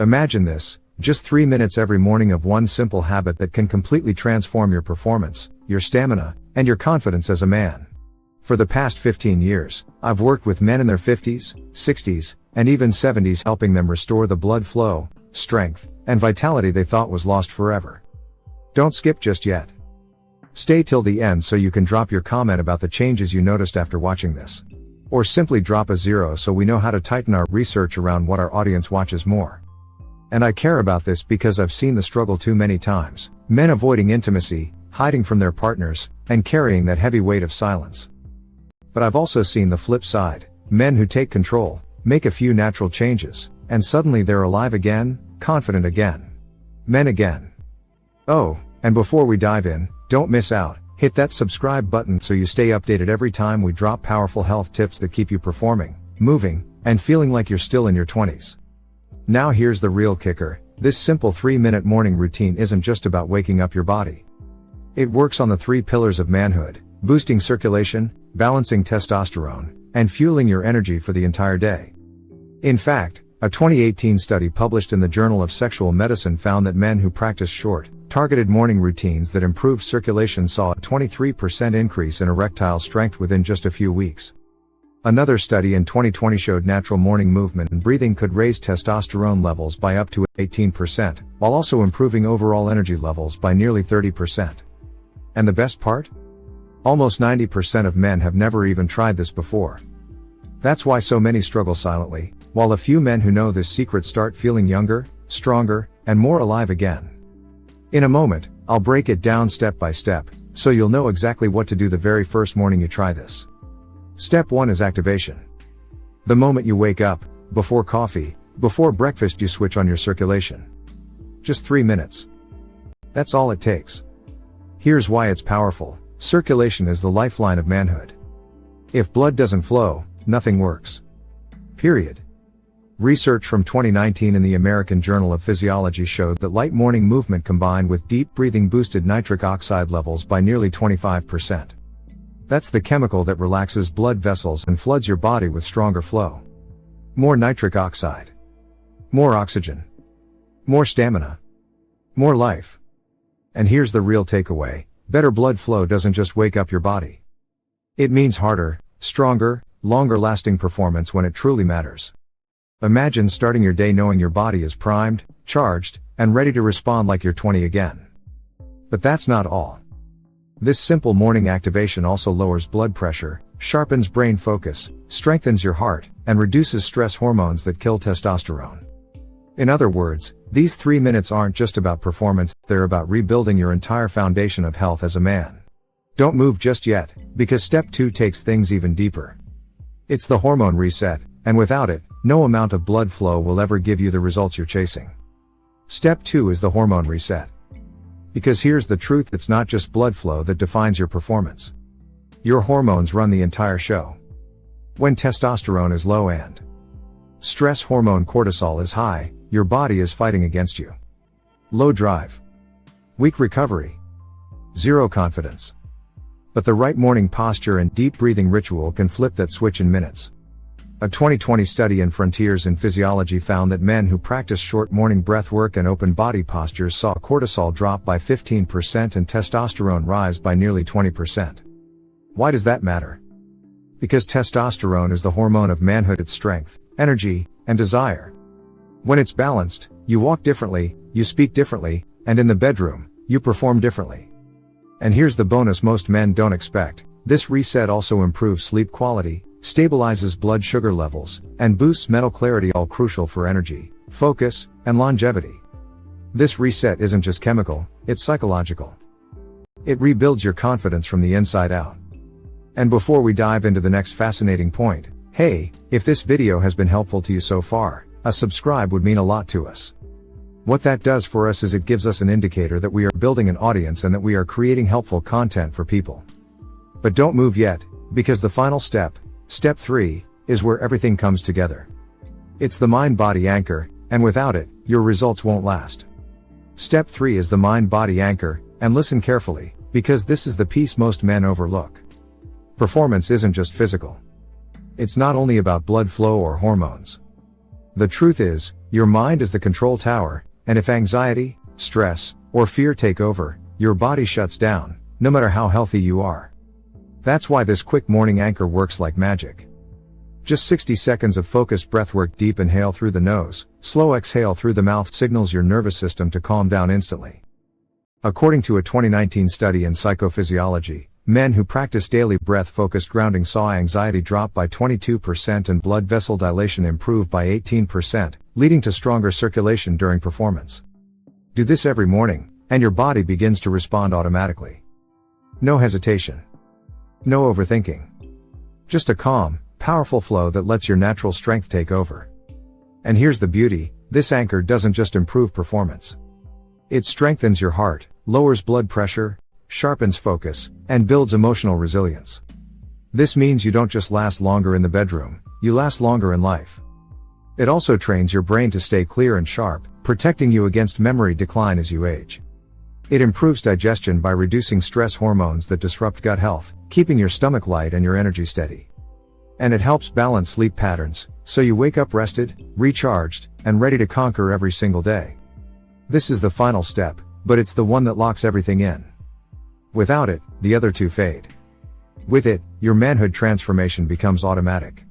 Imagine this, just 3 minutes every morning of one simple habit that can completely transform your performance, your stamina, and your confidence as a man. For the past 15 years, I've worked with men in their 50s, 60s, and even 70s, helping them restore the blood flow, strength, and vitality they thought was lost forever. Don't skip just yet. Stay till the end so you can drop your comment about the changes you noticed after watching this. Or simply drop a 0 so we know how to tighten our research around what our audience watches more. And I care about this because I've seen the struggle too many times, men avoiding intimacy, hiding from their partners, and carrying that heavy weight of silence. But I've also seen the flip side, men who take control, make a few natural changes, and suddenly they're alive again, confident again. Men again. Oh, and before we dive in, don't miss out, hit that subscribe button so you stay updated every time we drop powerful health tips that keep you performing, moving, and feeling like you're still in your 20s. Now here's the real kicker, this simple 3-minute morning routine isn't just about waking up your body. It works on the 3 pillars of manhood, boosting circulation, balancing testosterone, and fueling your energy for the entire day. In fact, a 2018 study published in the Journal of Sexual Medicine found that men who practiced short, targeted morning routines that improved circulation saw a 23% increase in erectile strength within just a few weeks. Another study in 2020 showed natural morning movement and breathing could raise testosterone levels by up to 18%, while also improving overall energy levels by nearly 30%. And the best part? Almost 90% of men have never even tried this before. That's why so many struggle silently, while a few men who know this secret start feeling younger, stronger, and more alive again. In a moment, I'll break it down step by step, so you'll know exactly what to do the very first morning you try this. Step 1 is activation. The moment you wake up, before coffee, before breakfast, you switch on your circulation. Just 3 minutes. That's all it takes. Here's why it's powerful. Circulation is the lifeline of manhood. If blood doesn't flow, nothing works. Period. Research from 2019 in the American Journal of Physiology showed that light morning movement combined with deep breathing boosted nitric oxide levels by nearly 25%. That's the chemical that relaxes blood vessels and floods your body with stronger flow. More nitric oxide. More oxygen. More stamina. More life. And here's the real takeaway, better blood flow doesn't just wake up your body. It means harder, stronger, longer lasting performance when it truly matters. Imagine starting your day knowing your body is primed, charged, and ready to respond like you're 20 again. But that's not all. This simple morning activation also lowers blood pressure, sharpens brain focus, strengthens your heart, and reduces stress hormones that kill testosterone. In other words, these 3 minutes aren't just about performance, they're about rebuilding your entire foundation of health as a man. Don't move just yet, because step 2 takes things even deeper. It's the hormone reset, and without it, no amount of blood flow will ever give you the results you're chasing. Step 2 is the hormone reset. Because here's the truth, it's not just blood flow that defines your performance. Your hormones run the entire show. When testosterone is low and stress hormone cortisol is high, your body is fighting against you. Low drive. Weak recovery. Zero confidence. But the right morning posture and deep breathing ritual can flip that switch in minutes. A 2020 study in Frontiers in Physiology found that men who practiced short morning breath work and open body postures saw cortisol drop by 15% and testosterone rise by nearly 20%. Why does that matter? Because testosterone is the hormone of manhood, its strength, energy, and desire. When it's balanced, you walk differently, you speak differently, and in the bedroom, you perform differently. And here's the bonus most men don't expect. This reset also improves sleep quality, stabilizes blood sugar levels, and boosts mental clarity, all crucial for energy, focus, and longevity. This reset isn't just chemical, it's psychological. It rebuilds your confidence from the inside out. And before we dive into the next fascinating point, hey, if this video has been helpful to you so far, a subscribe would mean a lot to us. What that does for us is it gives us an indicator that we are building an audience and that we are creating helpful content for people. But don't move yet, because the final step, Step 3, is where everything comes together. It's the mind-body anchor, and without it, your results won't last. Step 3 is the mind-body anchor, and listen carefully, because this is the piece most men overlook. Performance isn't just physical. It's not only about blood flow or hormones. The truth is, your mind is the control tower, and if anxiety, stress, or fear take over, your body shuts down, no matter how healthy you are. That's why this quick morning anchor works like magic. Just 60 seconds of focused breathwork. Deep inhale through the nose, slow exhale through the mouth signals your nervous system to calm down instantly. According to a 2019 study in psychophysiology, men who practice daily breath-focused grounding saw anxiety drop by 22% and blood vessel dilation improve by 18%, leading to stronger circulation during performance. Do this every morning, and your body begins to respond automatically. No hesitation. No overthinking. Just a calm, powerful flow that lets your natural strength take over. And here's the beauty, this anchor doesn't just improve performance. It strengthens your heart, lowers blood pressure, sharpens focus, and builds emotional resilience. This means you don't just last longer in the bedroom, you last longer in life. It also trains your brain to stay clear and sharp, protecting you against memory decline as you age. It improves digestion by reducing stress hormones that disrupt gut health, keeping your stomach light and your energy steady. And it helps balance sleep patterns, so you wake up rested, recharged, and ready to conquer every single day. This is the final step, but it's the one that locks everything in. Without it, the other two fade. With it, your manhood transformation becomes automatic.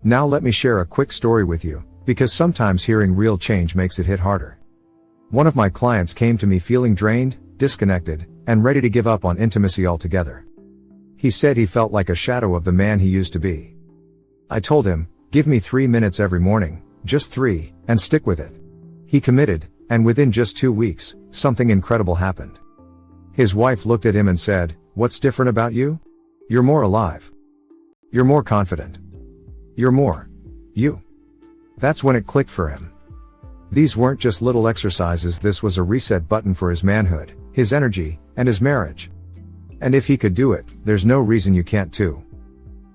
Now let me share a quick story with you, because sometimes hearing real change makes it hit harder. One of my clients came to me feeling drained, disconnected, and ready to give up on intimacy altogether. He said he felt like a shadow of the man he used to be. I told him, give me 3 minutes every morning, just 3, and stick with it. He committed, and within just 2 weeks, something incredible happened. His wife looked at him and said, "What's different about you? You're more alive. You're more confident. You're more you." That's when it clicked for him. These weren't just little exercises, this was a reset button for his manhood, his energy, and his marriage. And if he could do it, there's no reason you can't too.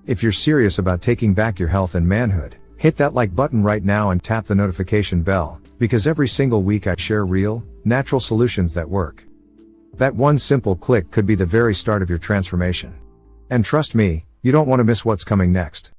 If you're serious about taking back your health and manhood, hit that like button right now and tap the notification bell, because every single week I share real, natural solutions that work. That one simple click could be the very start of your transformation. And trust me, you don't want to miss what's coming next.